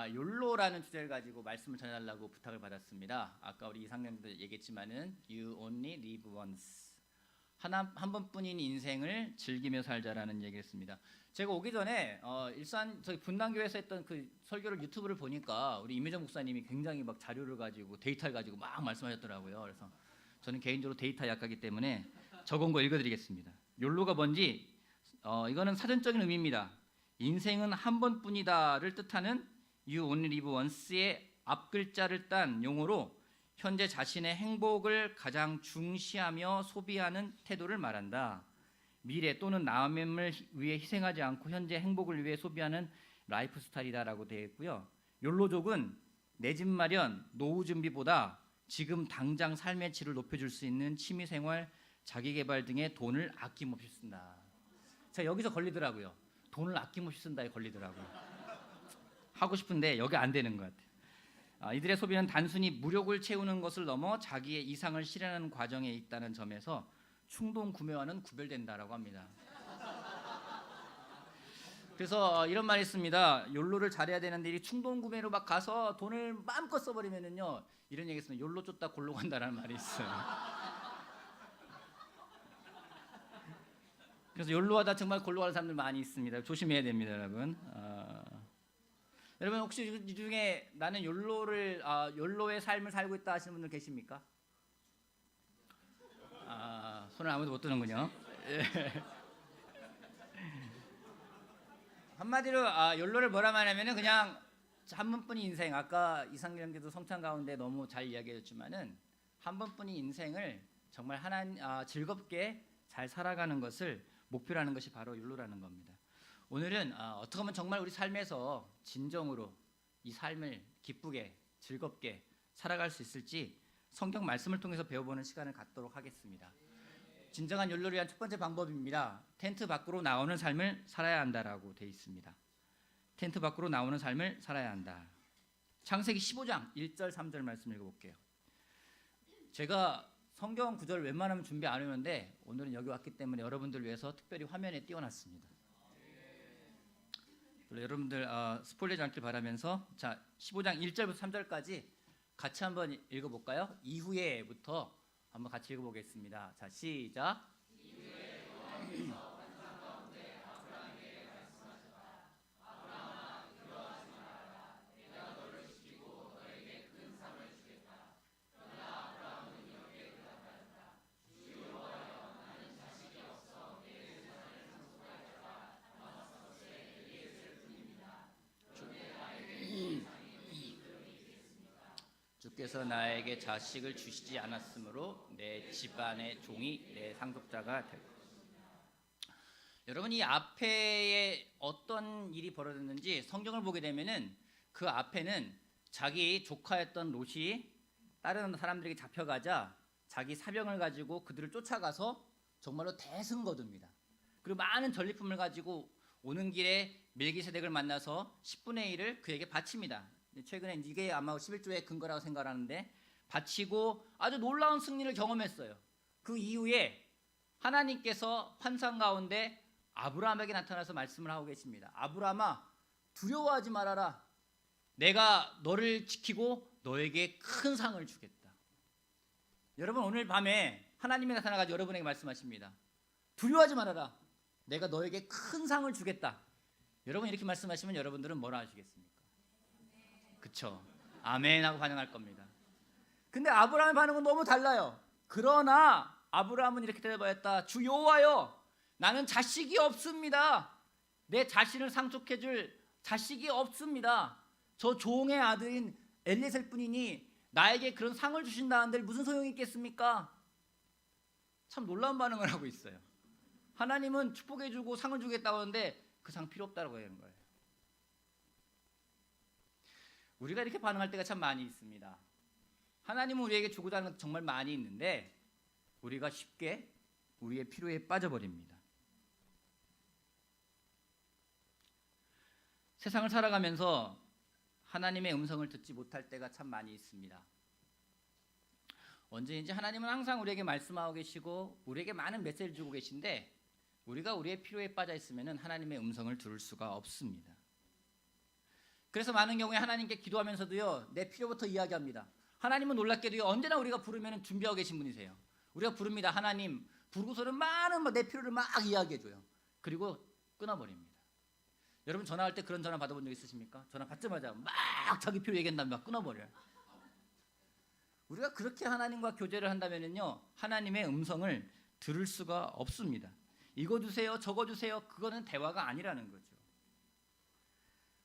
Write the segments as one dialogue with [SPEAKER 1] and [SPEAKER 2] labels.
[SPEAKER 1] 욜로라는 주제를 가지고 말씀을 전해달라고 부탁을 받았습니다. 아까 우리 이상년도 얘기했지만은 You only live once. 한 번뿐인 인생을 즐기며 살자라는 얘기를 했습니다. 제가 오기 전에 일산 저희 분당교회에서 했던 그 설교를 유튜브를 보니까 우리 임혜정 목사님이 굉장히 막 자료를 가지고 데이터를 가지고 막 말씀하셨더라고요. 그래서 저는 개인적으로 데이터 약하기 때문에 적은 거 읽어드리겠습니다. 욜로가 뭔지 이거는 사전적인 의미입니다. 인생은 한 번뿐이다를 뜻하는 You only live once의 앞글자를 딴 용어로 현재 자신의 행복을 가장 중시하며 소비하는 태도를 말한다. 미래 또는 남을 위해 희생하지 않고 현재 행복을 위해 소비하는 라이프 스타일이다라고 되어 있고요. 욜로족은 내 집 마련, 노후 준비보다 지금 당장 삶의 질을 높여줄 수 있는 취미생활, 자기개발 등의 돈을 아낌없이 쓴다. 자, 여기서 걸리더라고요. 돈을 아낌없이 쓴다에 걸리더라고요. 하고 싶은데 여기 안 되는 것 같아요. 이들의 소비는 단순히 무력을 채우는 것을 넘어 자기의 이상을 실현하는 과정에 있다는 점에서 충동 구매와는 구별된다라고 합니다. 그래서 이런 말이 있습니다. 욜로를 잘해야 되는데 이 충동 구매로 막 가서 돈을 마음껏 써버리면은요, 이런 얘기 있어요. 욜로 쫓다 골로 간다라는 말이 있어요. 그래서 욜로하다 정말 골로 가는 사람들 많이 있습니다. 조심해야 됩니다, 여러분. 여러분 혹시 이 중에 나는 욜로의 삶을 살고 있다 하시는 분들 계십니까? 손을 아무도 못 드는군요. 한마디로 욜로를 뭐라 말하면은 그냥 한 번뿐인 인생. 아까 이상경께도 성찬 가운데 너무 잘 이야기해줬지만은 한 번뿐인 인생을 정말 즐겁게 잘 살아가는 것을 목표로 하는 것이 바로 욜로라는 겁니다. 오늘은 어떻게 하면 정말 우리 삶에서 진정으로 이 삶을 기쁘게 즐겁게 살아갈 수 있을지 성경 말씀을 통해서 배워보는 시간을 갖도록 하겠습니다. 진정한 욜로를 위한 첫 번째 방법입니다. 텐트 밖으로 나오는 삶을 살아야 한다라고 되어 있습니다. 텐트 밖으로 나오는 삶을 살아야 한다. 창세기 15장 1절 3절 말씀 읽어볼게요. 제가 성경 구절을 웬만하면 준비 안 했는데 오늘은 여기 왔기 때문에 여러분들 위해서 특별히 화면에 띄워놨습니다. 여러분들 스포일러지 않길 바라면서 자 15장 1절부터 3절까지 같이 한번 읽어볼까요? 이후에부터 한번 같이 읽어보겠습니다. 자 시작. 주께서 나에게 자식을 주시지 않았으므로 내 집안의 종이 내 상속자가 될 것입니다. 여러분 이 앞에 어떤 일이 벌어졌는지 성경을 보게 되면은 그 앞에는 자기 조카였던 롯이 다른 사람들에게 잡혀가자 자기 사병을 가지고 그들을 쫓아가서 정말로 대승 거둡니다. 그리고 많은 전리품을 가지고 오는 길에 멜기세덱을 만나서 10분의 1을 그에게 바칩니다. 최근에 이게 아마 11조의 근거라고 생각하는데 바치고 아주 놀라운 승리를 경험했어요. 그 이후에 하나님께서 환상 가운데 아브라함에게 나타나서 말씀을 하고 계십니다. 아브라함아 두려워하지 말아라. 내가 너를 지키고 너에게 큰 상을 주겠다. 여러분 오늘 밤에 하나님이 나타나가지고 여러분에게 말씀하십니다. 두려워하지 말아라. 내가 너에게 큰 상을 주겠다. 여러분 이렇게 말씀하시면 여러분들은 뭐라 하시겠습니까? 그쵸? 아멘 하고 반응할 겁니다. 근데 아브라함의 반응은 너무 달라요. 그러나 아브라함은 이렇게 대답하였다. 주 여호와여 나는 자식이 없습니다. 내 자신을 상속해 줄 자식이 없습니다. 저 종의 아들인 엘리에셀 뿐이니 나에게 그런 상을 주신다는데 무슨 소용이 있겠습니까? 참 놀라운 반응을 하고 있어요. 하나님은 축복해 주고 상을 주겠다고 하는데 그 상 필요 없다고 하는 거예요. 우리가 이렇게 반응할 때가 참 많이 있습니다. 하나님은 우리에게 주고자 하는 것 정말 많이 있는데 우리가 쉽게 우리의 필요에 빠져버립니다. 세상을 살아가면서 하나님의 음성을 듣지 못할 때가 참 많이 있습니다. 언제인지 하나님은 항상 우리에게 말씀하고 계시고 우리에게 많은 메시지를 주고 계신데 우리가 우리의 필요에 빠져 있으면 하나님의 음성을 들을 수가 없습니다. 그래서 많은 경우에 하나님께 기도하면서도요, 내 필요부터 이야기합니다. 하나님은 놀랍게도요, 언제나 우리가 부르면 준비하고 계신 분이세요. 우리가 부릅니다. 하나님 부르고서는 많은 내 필요를 막 이야기해줘요. 그리고 끊어버립니다. 여러분 전화할 때 그런 전화 받아본 적 있으십니까? 전화 받자마자 막 자기 필요 얘기한 다음에 막 끊어버려요. 우리가 그렇게 하나님과 교제를 한다면요, 하나님의 음성을 들을 수가 없습니다. 이거 주세요, 저거 주세요, 그거는 대화가 아니라는 거죠.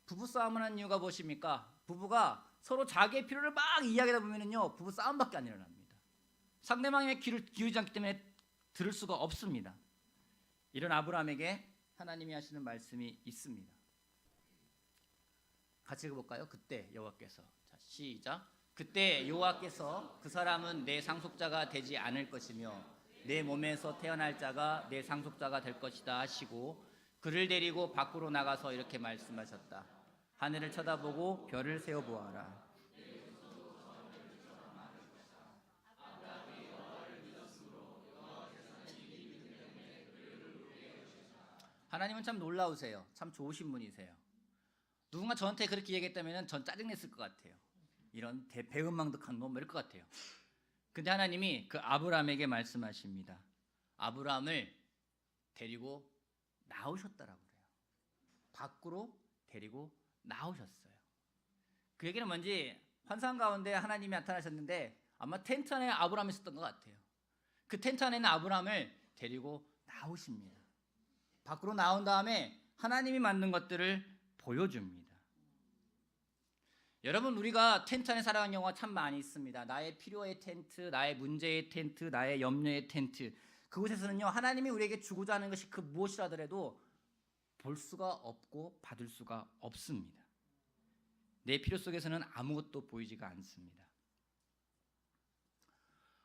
[SPEAKER 1] 부부싸움을 하는 이유가 무엇입니까? 부부가 서로 자기의 필요를 막 이야기하다 보면요, 부부 싸움밖에 안 일어납니다. 상대방의 귀를 기울이지 않기 때문에 들을 수가 없습니다. 이런 아브라함에게 하나님이 하시는 말씀이 있습니다. 같이 읽어볼까요? 그때 여호와께서, 자 시작. 그때 여호와께서 그 사람은 내 상속자가 되지 않을 것이며 내 몸에서 태어날 자가 내 상속자가 될 것이다 하시고 그를 데리고 밖으로 나가서 이렇게 말씀하셨다. 하늘을 쳐다보고 별을 세어 보아라. 하나님은 참 놀라우세요. 참 좋으신 분이세요. 누군가 저한테 그렇게 얘기했다면 전 짜증냈을 것 같아요. 이런 배은망덕한 놈 이럴 것 같아요. 근데 하나님이 그 아브라함에게 말씀하십니다. 아브라함을 데리고 나오셨다라고 그래요. 밖으로 데리고 나오셨어요. 그 얘기는 뭔지 환상 가운데 하나님이 나타나셨는데 아마 텐트 안에 아브라함이 있었던 것 같아요. 그 텐트 안에 있는 아브라함을 데리고 나오십니다. 밖으로 나온 다음에 하나님이 만든 것들을 보여줍니다. 여러분, 우리가 텐트 안에 살아가는 경우가 참 많이 있습니다. 나의 필요의 텐트, 나의 문제의 텐트, 나의 염려의 텐트. 그곳에서는요, 하나님이 우리에게 주고자 하는 것이 그 무엇이라 하더라도 볼 수가 없고 받을 수가 없습니다. 내 필요 속에서는 아무것도 보이지가 않습니다.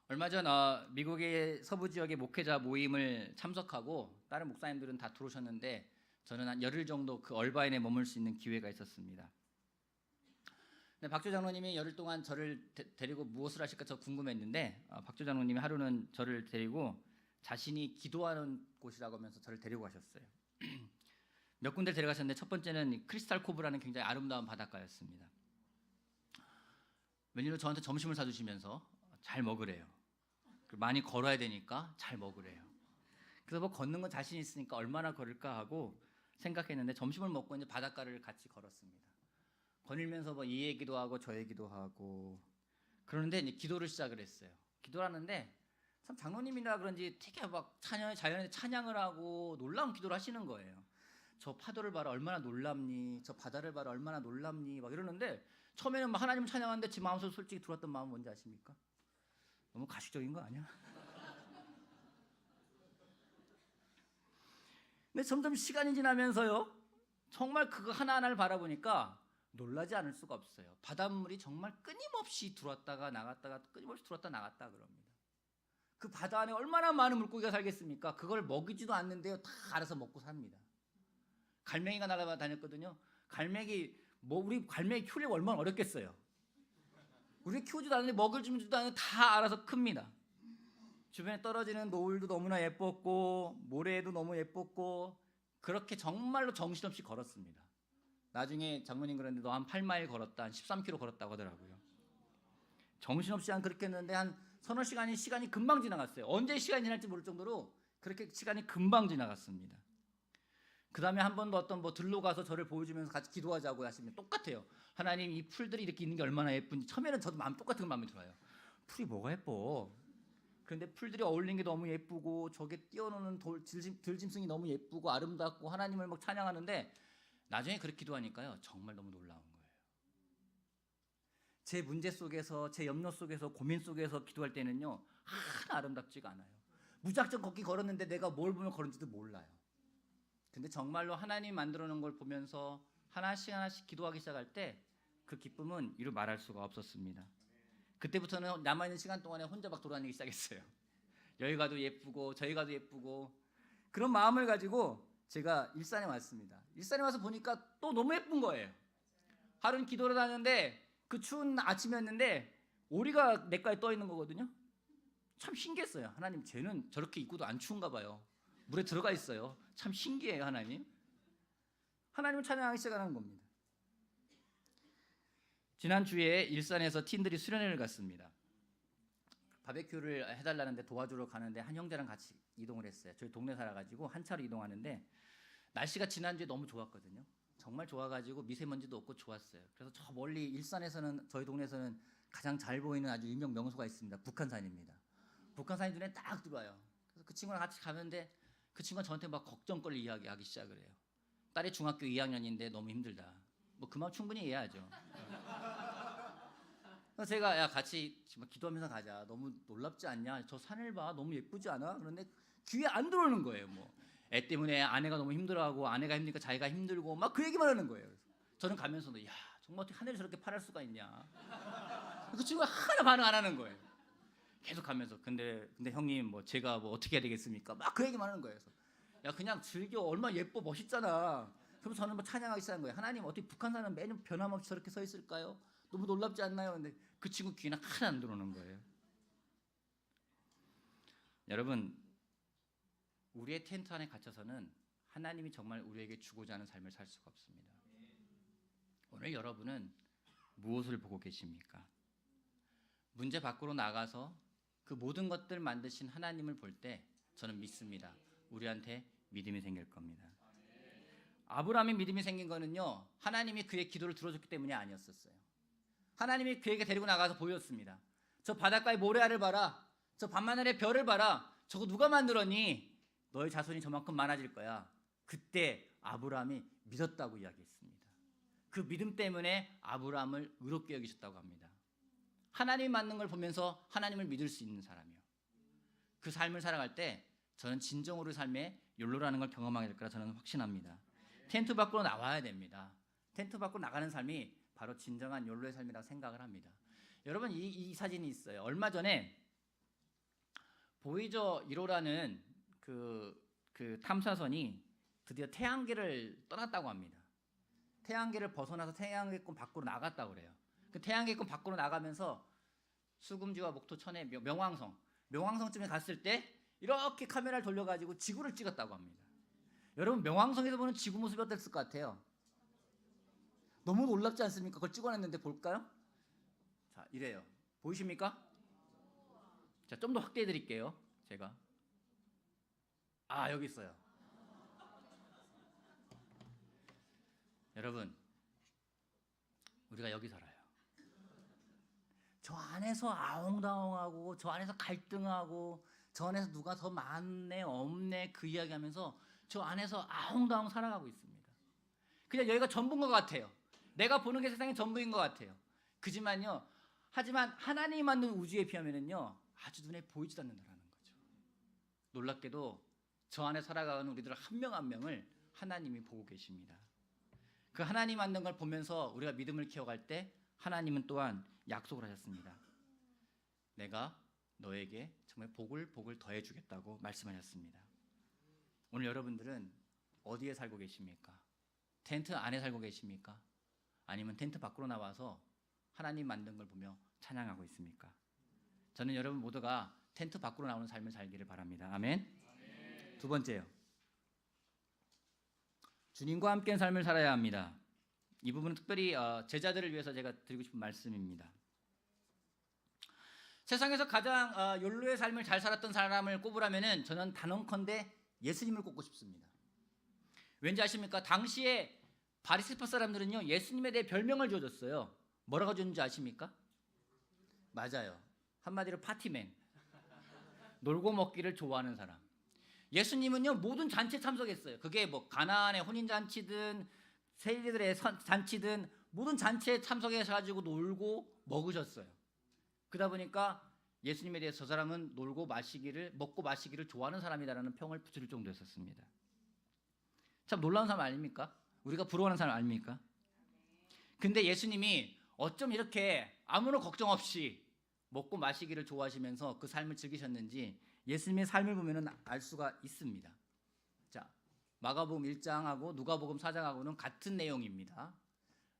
[SPEAKER 1] 얼마 전 미국의 서부 지역의 목회자 모임을 참석하고 다른 목사님들은 다 들어오셨는데 저는 한 열흘 정도 그 얼바인에 머물 수 있는 기회가 있었습니다. 근데 박조 장로님이 열흘 동안 저를 데리고 무엇을 하실까 저 궁금했는데 박조 장로님이 하루는 저를 데리고 자신이 기도하는 곳이라고 하면서 저를 데리고 가셨어요. 몇 군데 데려가셨는데 첫 번째는 크리스탈 코브라는 굉장히 아름다운 바닷가였습니다. 웬일로 저한테 점심을 사주시면서 잘 먹으래요. 많이 걸어야 되니까 잘 먹으래요. 그래서 뭐 걷는 건 자신 있으니까 얼마나 걸을까 하고 생각했는데 점심을 먹고 이제 바닷가를 같이 걸었습니다. 거닐면서 뭐 이 얘기도 하고 저 얘기도 하고 그러는데 이제 기도를 시작을 했어요. 기도를 하는데 참 장로님이라 그런지 되게 막 자연에 찬양을 하고 놀라운 기도를 하시는 거예요. 저 파도를 봐라 얼마나 놀랍니, 저 바다를 봐라 얼마나 놀랍니 막 이러는데 처음에는 막 하나님 찬양하는데 제 마음속에 솔직히 들어왔던 마음은 뭔지 아십니까? 너무 가식적인 거 아니야? 근데 점점 시간이 지나면서요, 정말 그거 하나하나를 바라보니까 놀라지 않을 수가 없어요. 바닷물이 정말 끊임없이 들어왔다가 나갔다가 끊임없이 들어왔다 나갔다 그럽니다. 그 바다 안에 얼마나 많은 물고기가 살겠습니까? 그걸 먹이지도 않는데요, 다 알아서 먹고 삽니다. 갈매기가 날아다녔거든요. 우리 갈매기 키우려고 얼마나 어렵겠어요. 우리 키우지도 않는데 먹을 주지도 않는데 다 알아서 큽니다. 주변에 떨어지는 노을도 너무나 예뻤고 모래도 너무 예뻤고 그렇게 정말로 정신없이 걸었습니다. 나중에 장모님 그랬는데 너 한 8마일 걸었다, 한 13km 걸었다고 하더라고요. 정신없이 그렇게 했는데 한 서너 시간이 금방 지나갔어요. 언제 시간이 지날지 모를 정도로 그렇게 시간이 금방 지나갔습니다. 그 다음에 한 번 더 어떤 들로 가서 저를 보여주면서 같이 기도하자고 하시면 똑같아요. 하나님 이 풀들이 이렇게 있는 게 얼마나 예쁜지. 처음에는 저도 똑같은 마음이 들어요. 풀이 뭐가 예뻐. 그런데 풀들이 어울리는 게 너무 예쁘고 저게 뛰어노는 들짐승이 너무 예쁘고 아름답고 하나님을 막 찬양하는데 나중에 그렇게 기도하니까요, 정말 너무 놀라운 거예요. 제 문제 속에서, 제 염려 속에서, 고민 속에서 기도할 때는요, 하나 아름답지가 않아요. 무작정 걷기 걸었는데 내가 뭘 보면 걸은지도 몰라요. 근데 정말로 하나님 만들어 놓은 걸 보면서 하나씩 하나씩 기도하기 시작할 때 그 기쁨은 이루 말할 수가 없었습니다. 그때부터는 남아있는 시간 동안에 혼자 막 돌아다니기 시작했어요. 여기 가도 예쁘고 저기 가도 예쁘고 그런 마음을 가지고 제가 일산에 왔습니다. 일산에 와서 보니까 또 너무 예쁜 거예요. 하루는 기도를 하는데 그 추운 아침이었는데 오리가 냇가에 떠 있는 거거든요. 참 신기했어요. 하나님, 쟤는 저렇게 입고도 안 추운가 봐요. 물에 들어가 있어요. 참 신기해요. 하나님을 찬양하기 시작하는 겁니다. 지난주에 일산에서 팀들이 수련회를 갔습니다. 바베큐를 해달라는데 도와주러 가는데 한 형제랑 같이 이동을 했어요. 저희 동네 살아가지고 한 차로 이동하는데 날씨가 지난주에 너무 좋았거든요. 정말 좋아가지고 미세먼지도 없고 좋았어요. 그래서 저 멀리 일산에서는, 저희 동네에서는 가장 잘 보이는 아주 유명 명소가 있습니다. 북한산입니다. 북한산이 눈에 딱 들어와요. 그래서 그 친구랑 같이 가는데 그 친구가 저한테 막 걱정거리 이야기하기 시작을 해요. 딸이 중학교 2학년인데 너무 힘들다. 뭐 그 마음 충분히 이해하죠. 그래서 제가 야 같이 기도하면서 가자. 너무 놀랍지 않냐? 저 산을 봐. 너무 예쁘지 않아? 그런데 귀에 안 들어오는 거예요. 뭐 애 때문에 아내가 너무 힘들어하고 아내가 힘드니까 자기가 힘들고 막 그 얘기만 하는 거예요. 그래서 저는 가면서도 야 정말 어떻게 하늘이 저렇게 파랄 수가 있냐? 그 친구가 하나 반응 안 하는 거예요. 계속 가면서 근데 형님 뭐 제가 뭐 어떻게 해야 되겠습니까? 막 그 얘기만 하는 거예요. 그래서 야 그냥 즐겨. 얼마나 예뻐 멋있잖아. 그럼 저는 뭐 찬양하기 시작한 거예요. 하나님 어떻게 북한산은 매년 변함없이 저렇게 서 있을까요? 너무 놀랍지 않나요? 근데 그 친구 귀에는 하나 안 들어오는 거예요. 여러분 우리의 텐트 안에 갇혀서는 하나님이 정말 우리에게 주고자 하는 삶을 살 수가 없습니다. 오늘 여러분은 무엇을 보고 계십니까? 문제 밖으로 나가서 그 모든 것들 만드신 하나님을 볼 때 저는 믿습니다. 우리한테 믿음이 생길 겁니다. 아브라함이 믿음이 생긴 거는요, 하나님이 그의 기도를 들어줬기 때문이 아니었었어요. 하나님이 그에게 데리고 나가서 보였습니다. 저 바닷가의 모래알을 봐라. 저 밤하늘의 별을 봐라. 저거 누가 만들었니? 너의 자손이 저만큼 많아질 거야. 그때 아브라함이 믿었다고 이야기했습니다. 그 믿음 때문에 아브라함을 의롭게 여기셨다고 합니다. 하나님이 만든 걸 보면서 하나님을 믿을 수 있는 사람이요. 그 삶을 살아갈 때 저는 진정으로 삶에 욜로라는 걸 경험하게 될 거라 저는 확신합니다. 텐트 밖으로 나와야 됩니다. 텐트 밖으로 나가는 삶이 바로 진정한 욜로의 삶이라고 생각을 합니다. 여러분 이 사진이 있어요. 얼마 전에 보이저 1호라는 그 탐사선이 드디어 태양계를 떠났다고 합니다. 태양계를 벗어나서 태양계권 밖으로 나갔다고 그래요. 그 태양계권 밖으로 나가면서 수금지와 목토 천의 명왕성쯤에 갔을 때 이렇게 카메라를 돌려가지고 지구를 찍었다고 합니다. 여러분 명왕성에서 보는 지구 모습이 어땠을 것 같아요? 너무 놀랍지 않습니까? 그걸 찍어냈는데 볼까요? 자 이래요. 보이십니까? 자, 좀 더 확대해 드릴게요. 제가 여기 있어요. 여러분 우리가 여기 살아요. 저 안에서 아웅다웅하고 저 안에서 갈등하고 저 안에서 누가 더 많네 없네 그 이야기하면서 저 안에서 아웅다웅 살아가고 있습니다. 그냥 여기가 전부인 것 같아요. 내가 보는 게 세상의 전부인 것 같아요. 하지만 하나님이 만든 우주에 비하면은요 아주 눈에 보이지도 않는다는 거죠. 놀랍게도 저 안에 살아가는 우리들 한 명 한 명을 하나님이 보고 계십니다. 그 하나님 만든 걸 보면서 우리가 믿음을 키워갈 때 하나님은 또한 약속을 하셨습니다. 내가 너에게 정말 복을 더해주겠다고 말씀하셨습니다. 오늘 여러분들은 어디에 살고 계십니까? 텐트 안에 살고 계십니까? 아니면 텐트 밖으로 나와서 하나님 만든 걸 보며 찬양하고 있습니까? 저는 여러분 모두가 텐트 밖으로 나오는 삶을 살기를 바랍니다. 아멘. 두 번째요. 주님과 함께한 삶을 살아야 합니다. 이 부분은 특별히 제자들을 위해서 제가 드리고 싶은 말씀입니다. 세상에서 가장 욜로의 삶을 잘 살았던 사람을 꼽으라면은 저는 단언컨대 예수님을 꼽고 싶습니다. 왠지 아십니까? 당시에 바리새파 사람들은요 예수님에 대해 별명을 지어줬어요. 뭐라고 지었는지 아십니까? 맞아요. 한마디로 파티맨. 놀고 먹기를 좋아하는 사람. 예수님은요 모든 잔치에 참석했어요. 그게 뭐 가나안의 혼인잔치든 세리들의 잔치든 모든 잔치에 참석하셔가지고 놀고 먹으셨어요. 그러다 보니까 예수님에 대해서 저 사람은 먹고 마시기를 좋아하는 사람이다라는 평을 붙일 정도였었습니다. 참 놀라운 사람 아닙니까? 우리가 부러워하는 사람 아닙니까? 근데 예수님이 어쩜 이렇게 아무런 걱정 없이 먹고 마시기를 좋아하시면서 그 삶을 즐기셨는지 예수님의 삶을 보면 알 수가 있습니다. 자, 마가복음 1장하고 누가복음 4장하고는 같은 내용입니다.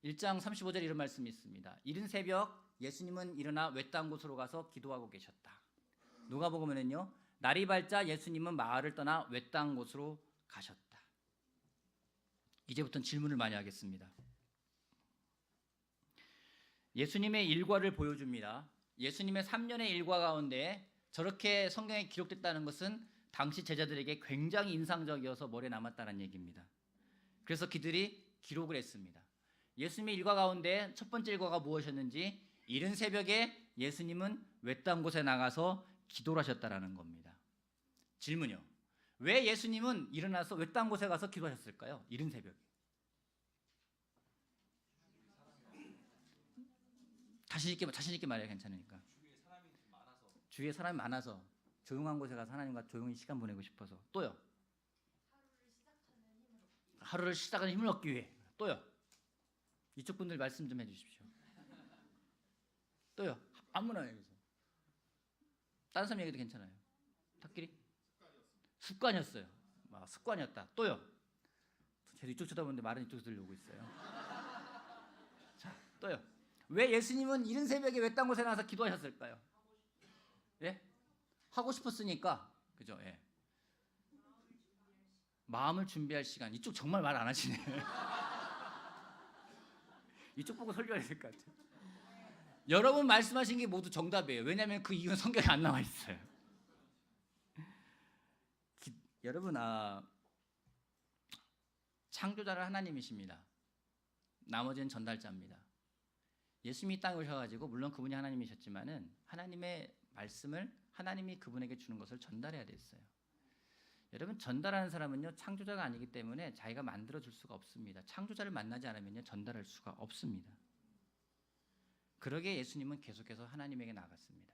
[SPEAKER 1] 1장 35절에 이런 말씀이 있습니다. 이른 새벽 예수님은 일어나 외딴 곳으로 가서 기도하고 계셨다. 누가복음에는요 날이 밝자 예수님은 마을을 떠나 외딴 곳으로 가셨다. 이제부터는 질문을 많이 하겠습니다. 예수님의 일과를 보여줍니다. 예수님의 3년의 일과 가운데 저렇게 성경에 기록됐다는 것은 당시 제자들에게 굉장히 인상적이어서 머리에 남았다는 얘기입니다. 그래서 그들이 기록을 했습니다. 예수님의 일과 가운데 첫 번째 일과가 무엇이었는지, 이른 새벽에 예수님은 외딴 곳에 나가서 기도를 하셨다라는 겁니다. 질문이요. 왜 예수님은 일어나서 외딴 곳에 가서 기도하셨을까요? 이른 새벽에. 자신 있게 말해요. 괜찮으니까. 주위에 사람이 많아서 조용한 곳에 가서 하나님과 조용히 시간 보내고 싶어서. 또요. 하루를 시작하는 힘을 얻기 위해. 또요. 이쪽 분들 말씀 좀 해주십시오. 또요. 아무나 여기서. 다른 사람 얘기도 괜찮아요. 탁길이? 습관이었어요. 습관이었다. 또요. 제가 이쪽 쳐다보는데 말은 이쪽에서 들려오고 있어요. 자, 또요. 왜 예수님은 이른 새벽에 외딴 곳에 나와서 기도하셨을까요? 예? 하고 싶었으니까. 그죠? 예. 마음을 준비할 시간. 이쪽 정말 말 안 하시네. 이쪽 보고 설교해야 될 것 같아요. 여러분 말씀하신 게 모두 정답이에요. 왜냐하면 그 이유는 성경에 안 나와 있어요. 여러분, 창조자는 하나님이십니다. 나머지는 전달자입니다. 예수님이 땅에 오셔가지고 물론 그분이 하나님이셨지만은 하나님의 말씀을 하나님이 그분에게 주는 것을 전달해야 됐어요. 여러분, 전달하는 사람은요 창조자가 아니기 때문에 자기가 만들어줄 수가 없습니다. 창조자를 만나지 않으면요 전달할 수가 없습니다. 그러게 예수님은 계속해서 하나님에게 나갔습니다.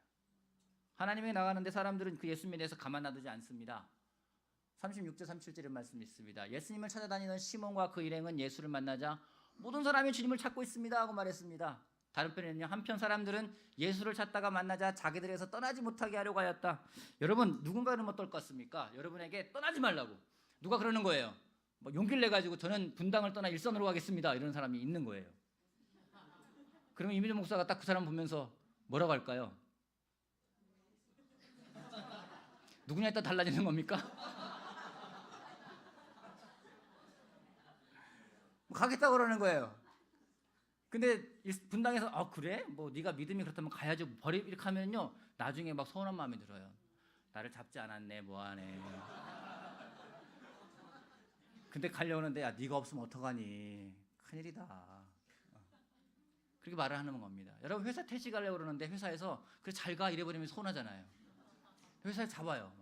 [SPEAKER 1] 하나님에게 나가는데 사람들은 그 예수님에 대해서 가만 놔두지 않습니다. 36절 37절의 말씀이 있습니다. 예수님을 찾아다니는 시몬과 그 일행은 예수를 만나자 모든 사람이 주님을 찾고 있습니다 하고 말했습니다. 다른 편에는요, 한편 사람들은 예수를 찾다가 만나자 자기들에서 떠나지 못하게 하려고 하였다. 여러분, 누군가는 어떨 것 같습니까? 여러분에게 떠나지 말라고 누가 그러는 거예요. 용기를 내가지고 저는 분당을 떠나 일선으로 가겠습니다 이런 사람이 있는 거예요. 그러면 이민정 목사가 딱 그 사람 보면서 뭐라고 할까요? 누구냐에 따라 달라지는 겁니까? 가겠다고 그러는 거예요. 근데 분당에서 그래? 네가 믿음이 그렇다면 가야지 버리 이렇게 하면요 나중에 막 서운한 마음이 들어요. 나를 잡지 않았네 뭐하네. 근데 가려고 하는데 야 네가 없으면 어떡하니 큰일이다. 그렇게 말을 하는 겁니다. 여러분 회사 퇴직하려고 그러는데 회사에서 그래 잘 가 이래버리면 서운하잖아요. 회사에 잡아요.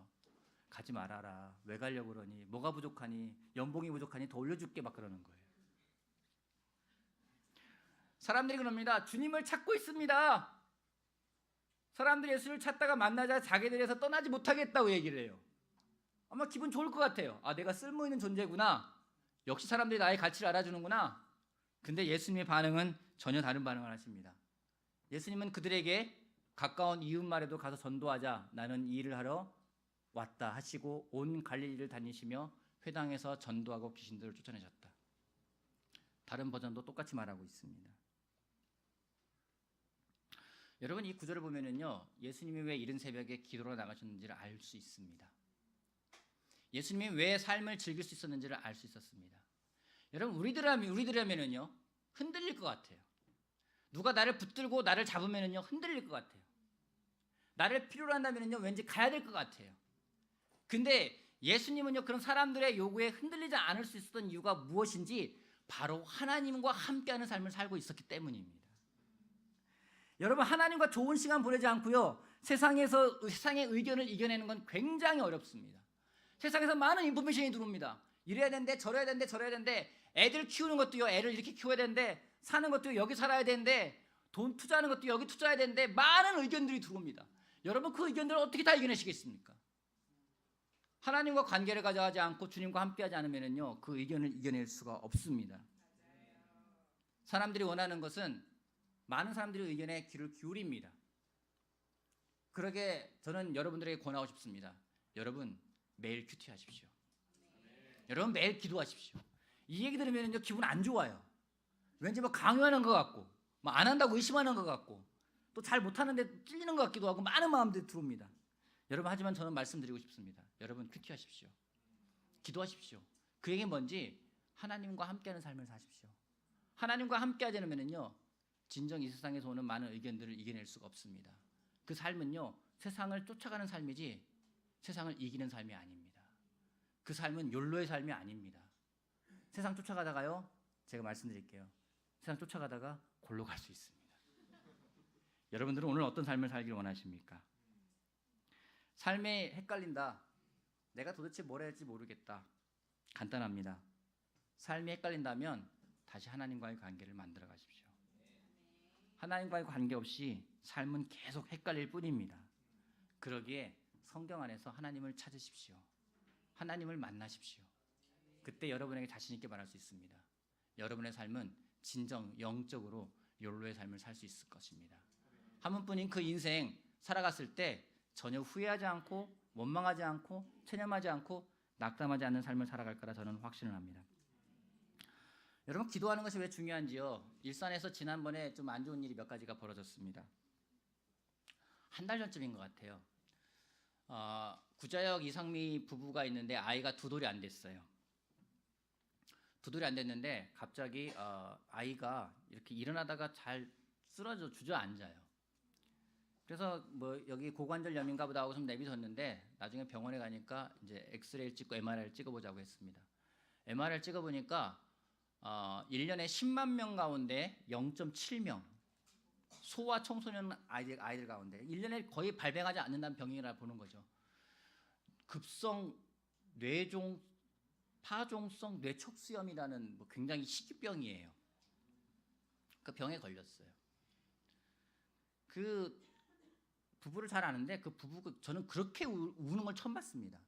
[SPEAKER 1] 가지 말아라. 왜 가려고 그러니? 뭐가 부족하니? 연봉이 부족하니? 더 올려줄게 막 그러는 거예요. 사람들이 그럽니다. 주님을 찾고 있습니다. 사람들이 예수를 찾다가 만나자 자기들에서 떠나지 못하겠다고 얘기를 해요. 아마 기분 좋을 것 같아요. 내가 쓸모있는 존재구나. 역시 사람들이 나의 가치를 알아주는구나. 근데 예수님의 반응은 전혀 다른 반응을 하십니다. 예수님은 그들에게 가까운 이웃말에도 가서 전도하자. 나는 이 일을 하러 왔다 하시고 온 갈릴리를 다니시며 회당에서 전도하고 귀신들을 쫓아내셨다. 다른 버전도 똑같이 말하고 있습니다. 여러분 이 구절을 보면은요 예수님이 왜 이른 새벽에 기도로 나가셨는지를 알 수 있습니다. 예수님이 왜 삶을 즐길 수 있었는지를 알 수 있었습니다. 여러분 우리들이라면은요 흔들릴 것 같아요. 누가 나를 붙들고 나를 잡으면은요 흔들릴 것 같아요. 나를 필요로 한다면은요 왠지 가야 될 것 같아요. 근데 예수님은요 그런 사람들의 요구에 흔들리지 않을 수 있었던 이유가 무엇인지 바로 하나님과 함께하는 삶을 살고 있었기 때문입니다. 여러분 하나님과 좋은 시간 보내지 않고요 세상의 의견을 이겨내는 건 굉장히 어렵습니다. 세상에서 많은 인포메이션이 들어옵니다. 이래야 되는데 저래야 되는데 저래야 되는데 애들 키우는 것도요 애를 이렇게 키워야 되는데 사는 것도 여기 살아야 되는데 돈 투자하는 것도 여기 투자해야 되는데 많은 의견들이 들어옵니다. 여러분 그 의견들을 어떻게 다 이겨내시겠습니까? 하나님과 관계를 가져가지 않고 주님과 함께하지 않으면요 그 의견을 이겨낼 수가 없습니다. 사람들이 원하는 것은 많은 사람들의 의견에 귀를 기울입니다. 그러게 저는 여러분들에게 권하고 싶습니다. 여러분 매일 큐티하십시오. 여러분 매일 기도하십시오. 이 얘기 들으면요 기분 안 좋아요. 왠지 강요하는 것 같고 안 한다고 의심하는 것 같고 또 잘 못하는데 찔리는 것 같기도 하고 많은 마음들이 들어옵니다. 여러분 하지만 저는 말씀드리고 싶습니다. 여러분 큐티하십시오. 기도하십시오. 그게 뭔지 하나님과 함께하는 삶을 사십시오. 하나님과 함께하지 않으면요 진정 이 세상에서 오는 많은 의견들을 이겨낼 수가 없습니다. 그 삶은요, 세상을 쫓아가는 삶이지 세상을 이기는 삶이 아닙니다. 그 삶은 욜로의 삶이 아닙니다. 세상 쫓아가다가요, 제가 말씀드릴게요, 세상 쫓아가다가 골로 갈 수 있습니다. 여러분들은 오늘 어떤 삶을 살길 원하십니까? 삶에 헷갈린다, 내가 도대체 뭘 해야 할지 모르겠다. 간단합니다. 삶이 헷갈린다면 다시 하나님과의 관계를 만들어 가십시오. 하나님과의 관계 없이 삶은 계속 헷갈릴 뿐입니다. 그러기에 성경 안에서 하나님을 찾으십시오. 하나님을 만나십시오. 그때 여러분에게 자신 있게 말할 수 있습니다. 여러분의 삶은 진정 영적으로 욜로의 삶을 살 수 있을 것입니다. 한 번뿐인 그 인생 살아갔을 때 전혀 후회하지 않고 원망하지 않고 체념하지 않고 낙담하지 않는 삶을 살아갈 거라 저는 확신을 합니다. 여러분, 기도하는 것이 왜 중요한지요? 일산에서 지난번에 좀 안 좋은 일이 몇 가지가 벌어졌습니다. 한 달 전쯤인 것 같아요. 구자역 이상미 부부가 있는데 아이가 두 돌이 안 됐어요. 두 돌이 안 됐는데 갑자기 아이가 이렇게 일어나다가 잘 쓰러져 주저앉아요. 그래서 뭐 여기 고관절염인가 보다 하고 좀 내비뒀는데 나중에 병원에 가니까 이제 엑스레이를 찍고 MRI를 찍어보자고 했습니다. MRI를 찍어보니까 1년에 10만 명 가운데 0.7명 소아 청소년 아이들 가운데 1년에 거의 발병하지 않는다는 병이라 보는 거죠. 급성 파종성 뇌촉수염이라는 뭐 굉장히 희귀병이에요. 그 병에 걸렸어요. 그 부부를 잘 아는데 그 부부가 저는 그렇게 우는 걸 처음 봤습니다.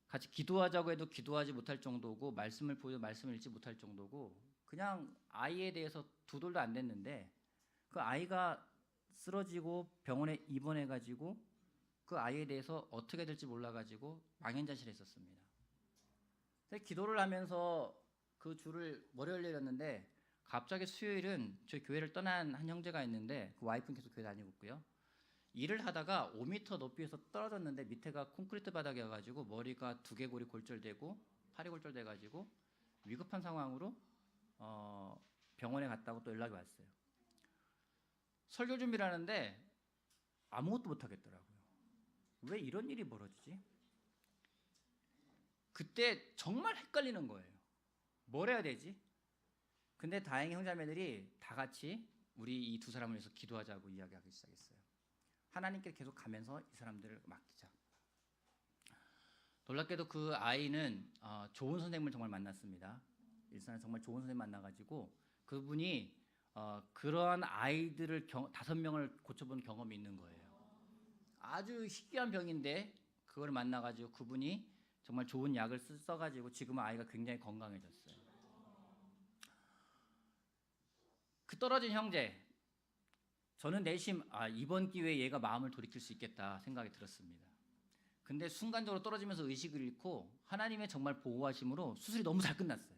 [SPEAKER 1] 같이 기도하자고 해도 기도하지 못할 정도고 말씀을 보여도 말씀을 읽지 못할 정도고 그냥 아이에 대해서 두 돌도 안 됐는데 그 아이가 쓰러지고 병원에 입원해가지고 그 아이에 대해서 어떻게 될지 몰라가지고 망연자실해 있었습니다. 기도를 하면서 그 줄을 월요일 내렸는데 갑자기 수요일은 저희 교회를 떠난 한 형제가 있는데 그 와이프는 계속 교회 다니고 있고요. 일을 하다가 5m 높이에서 떨어졌는데 밑에가 콘크리트 바닥이어가지고 머리가 두개골이 골절되고 팔이 골절돼가지고 위급한 상황으로 병원에 갔다고 또 연락이 왔어요. 설교 준비를 하는데 아무것도 못하겠더라고요. 왜 이런 일이 벌어지지? 그때 정말 헷갈리는 거예요. 뭘 해야 되지? 근데 다행히 형제자매들이 다 같이 우리 이 두 사람을 위해서 기도하자고 이야기하기 시작했어요. 하나님께 계속 가면서 이 사람들을 맡기자. 놀랍게도 그 아이는 좋은 선생님을 정말 만났습니다. 일산에 정말 좋은 선생님 만나가지고 그분이 그러한 아이들을 5명을 고쳐본 경험이 있는 거예요. 아주 희귀한 병인데 그걸 만나가지고 그분이 정말 좋은 약을 써가지고 지금은 아이가 굉장히 건강해졌어요. 그 떨어진 형제, 저는 내심 이번 기회에 얘가 마음을 돌이킬 수 있겠다 생각이 들었습니다. 근데 순간적으로 떨어지면서 의식을 잃고 하나님의 정말 보호하심으로 수술이 너무 잘 끝났어요.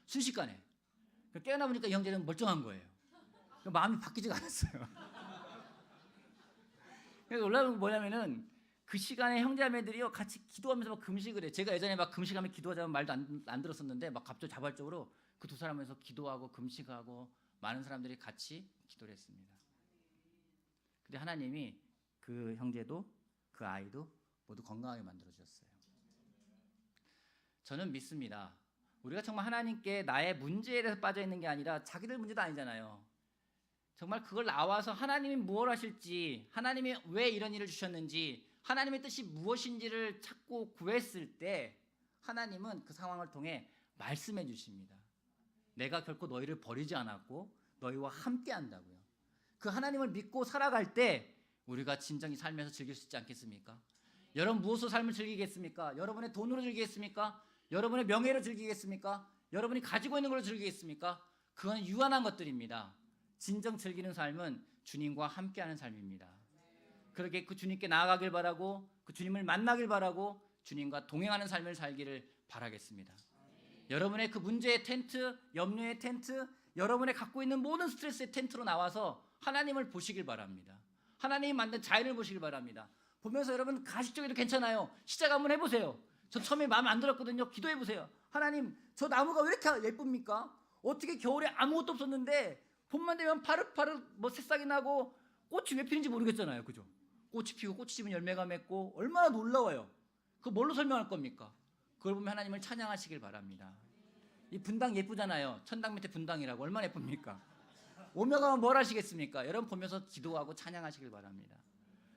[SPEAKER 1] 순식간에. 깨어나 보니까 이 형제는 멀쩡한 거예요. 마음이 바뀌지가 않았어요. 그래서 놀라운 건 뭐냐면은 그 시간에 형제자매들이요 같이 기도하면서 막 금식을 해요. 제가 예전에 막 금식하면 기도하자면 말도 안 들었었는데 막 갑자기 자발적으로 그 두 사람에서 기도하고 금식하고 많은 사람들이 같이 기도를 했습니다. 근데 하나님이 그 형제도 그 아이도 모두 건강하게 만들어 주셨어요. 저는 믿습니다. 우리가 정말 하나님께 나의 문제에 대해서 빠져 있는 게 아니라 자기들 문제도 아니잖아요. 정말 그걸 나와서 하나님이 무엇을 하실지, 하나님이 왜 이런 일을 주셨는지, 하나님의 뜻이 무엇인지를 찾고 구했을 때 하나님은 그 상황을 통해 말씀해 주십니다. 내가 결코 너희를 버리지 않았고 너희와 함께 한다고요. 그 하나님을 믿고 살아갈 때 우리가 진정히 삶에서 즐길 수 있지 않겠습니까? 여러분 무엇으로 삶을 즐기겠습니까? 여러분의 돈으로 즐기겠습니까? 여러분의 명예로 즐기겠습니까? 여러분이 가지고 있는 걸로 즐기겠습니까? 그건 유한한 것들입니다. 진정 즐기는 삶은 주님과 함께하는 삶입니다. 그렇게 그 주님께 나아가길 바라고 그 주님을 만나길 바라고 주님과 동행하는 삶을 살기를 바라겠습니다. 여러분의 그 문제의 텐트, 염려의 텐트, 여러분의 갖고 있는 모든 스트레스의 텐트로 나와서 하나님을 보시길 바랍니다. 하나님이 만든 자연을 보시길 바랍니다. 보면서 여러분 가식적이도 괜찮아요. 시작 한번 해보세요. 저 처음에 마음에 안 들었거든요. 기도해보세요. 하나님, 저 나무가 왜 이렇게 예쁩니까? 어떻게 겨울에 아무것도 없었는데 봄만 되면 파릇파릇 뭐 새싹이 나고 꽃이 왜 피는지 모르겠잖아요. 그죠? 꽃이 피고 꽃이 지면 열매가 맺고 얼마나 놀라워요. 그거 뭘로 설명할 겁니까? 그걸 보면 하나님을 찬양하시길 바랍니다. 이 분당 예쁘잖아요. 천당 밑에 분당이라고 얼마나 예쁩니까? 오며 가면 뭘 하시겠습니까? 여러분 보면서 기도하고 찬양하시길 바랍니다.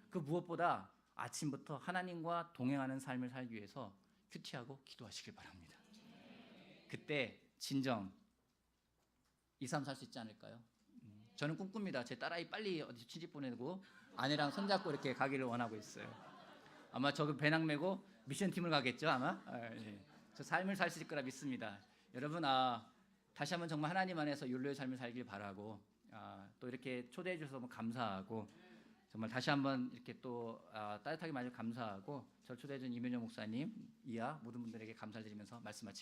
[SPEAKER 1] 그 무엇보다 아침부터 하나님과 동행하는 삶을 살기 위해서 큐티하고 기도하시길 바랍니다. 그때 진정 2, 3 살 수 있지 않을까요? 저는 꿈꿉니다. 제 딸아이 빨리 어디 취직 보내고 아내랑 손잡고 이렇게 가기를 원하고 있어요. 아마 저 배낭 메고 미션팀을 가겠죠 아마. 예. 저 삶을 살 수 있을 거라 믿습니다. 여러분 다시 한번 정말 하나님 안에서 율로의 삶을 살길 바라고 또 이렇게 초대해 주셔서 너무 감사하고 정말 다시 한번 이렇게 또 따뜻하게 맞아 감사하고 저를 초대해 준 이면영 목사님 이하 모든 분들에게 감사드리면서 말씀 마치겠습니다.